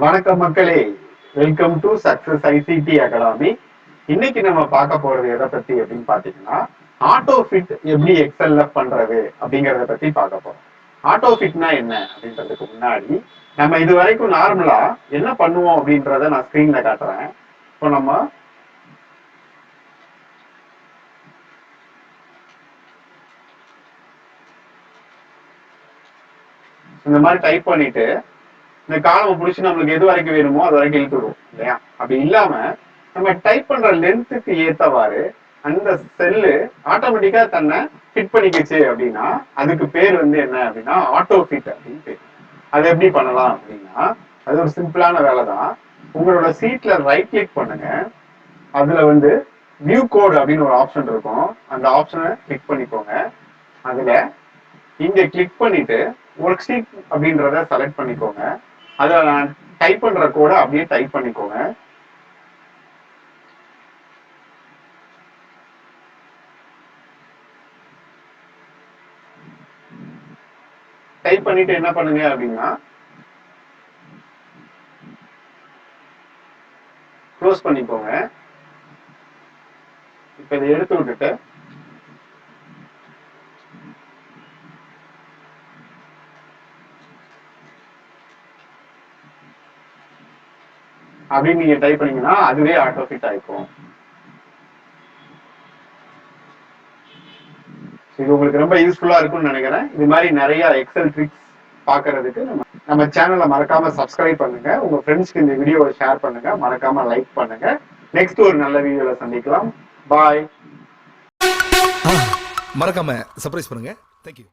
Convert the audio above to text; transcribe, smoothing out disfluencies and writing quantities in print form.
வணக்கம் மக்களே, welcome to success ICT academy. இன்னைக்கு நம்ம பார்க்க போறது எதை பத்தி அப்படின்னு பாத்தீங்கன்னா, ஆட்டோஃபிட் எப்படி எக்ஸல்ல பண்றது அப்படிங்கறத பத்தி பார்க்க போறோம். ஆட்டோஃபிட்னா என்ன அப்படின்றதுக்கு முன்னாடி நம்ம இது வரைக்கும் நார்மலா என்ன பண்ணுவோம் அப்படின்றத நான் ஸ்கிரீன்ல காட்டுறேன். இப்போ நம்ம இந்த மாதிரி டைப் பண்ணிட்டு இந்த காலம் பிடிச்சி நம்மளுக்கு எது வரைக்கும் வேணுமோ அது வரைக்கும் இழுத்து விடுவோம் இல்லையா? அப்படி இல்லாம நம்ம டைப் பண்ற லென்த்துக்கு ஏத்தவாறு அந்த செல்லு ஆட்டோமேட்டிக்கா தன்னை ஃபிட் பண்ணிக்கிச்சு அப்படின்னா அதுக்கு பேர் வந்து என்ன அப்படின்னா ஆட்டோ ஃபிட் அப்படின்னு பேர். அது எப்படி பண்ணலாம் அப்படின்னா, அது ஒரு சிம்பிளான வேலை தான். உங்களோட சீட்ல ரைட் கிளிக் பண்ணுங்க. அதுல வந்து வியூ கோட் அப்படின்னு ஒரு ஆப்ஷன் இருக்கும். அந்த ஆப்ஷனை கிளிக் பண்ணிக்கோங்க. அதுல இங்க கிளிக் பண்ணிட்டு ஒர்க் ஷீட் அப்படின்றத செலக்ட் பண்ணிக்கோங்க. அதை நான் டைப் பண்ற கோட அப்படியே டைப் பண்ணிக்கோங்க. டைப் பண்ணிட்டு என்ன பண்ணுங்க அப்படின்னா க்ளோஸ் பண்ணிக்கோங்க. இப்ப இதை எடுத்து விட்டுட்டு அப்படின்னு நீங்க டைப் பண்ணீங்கன்னா அதுவே ஆட்டோ ஃபிட் ஆயிக்கும். இது உங்களுக்கு ரொம்ப யூஸ்ஃபுல்லா இருக்கும்னு நினைக்கிறேன். இது மாதிரி நிறைய எக்ஸல் ட்ரிக்ஸ் பாக்குறதுக்கு நம்ம சேனலை மறக்காம சப்ஸ்கிரைப் பண்ணுங்க. உங்க ஃப்ரெண்ட்ஸ்க்கு இந்த வீடியோவை ஷேர் பண்ணுங்க. மறக்காம லைக் பண்ணுங்க. நெக்ஸ்ட் ஒரு நல்ல வீடியோல சந்திக்கலாம். பாய். மறக்காம சர்ப்ரைஸ் பண்ணுங்க. தேங்க்யூ.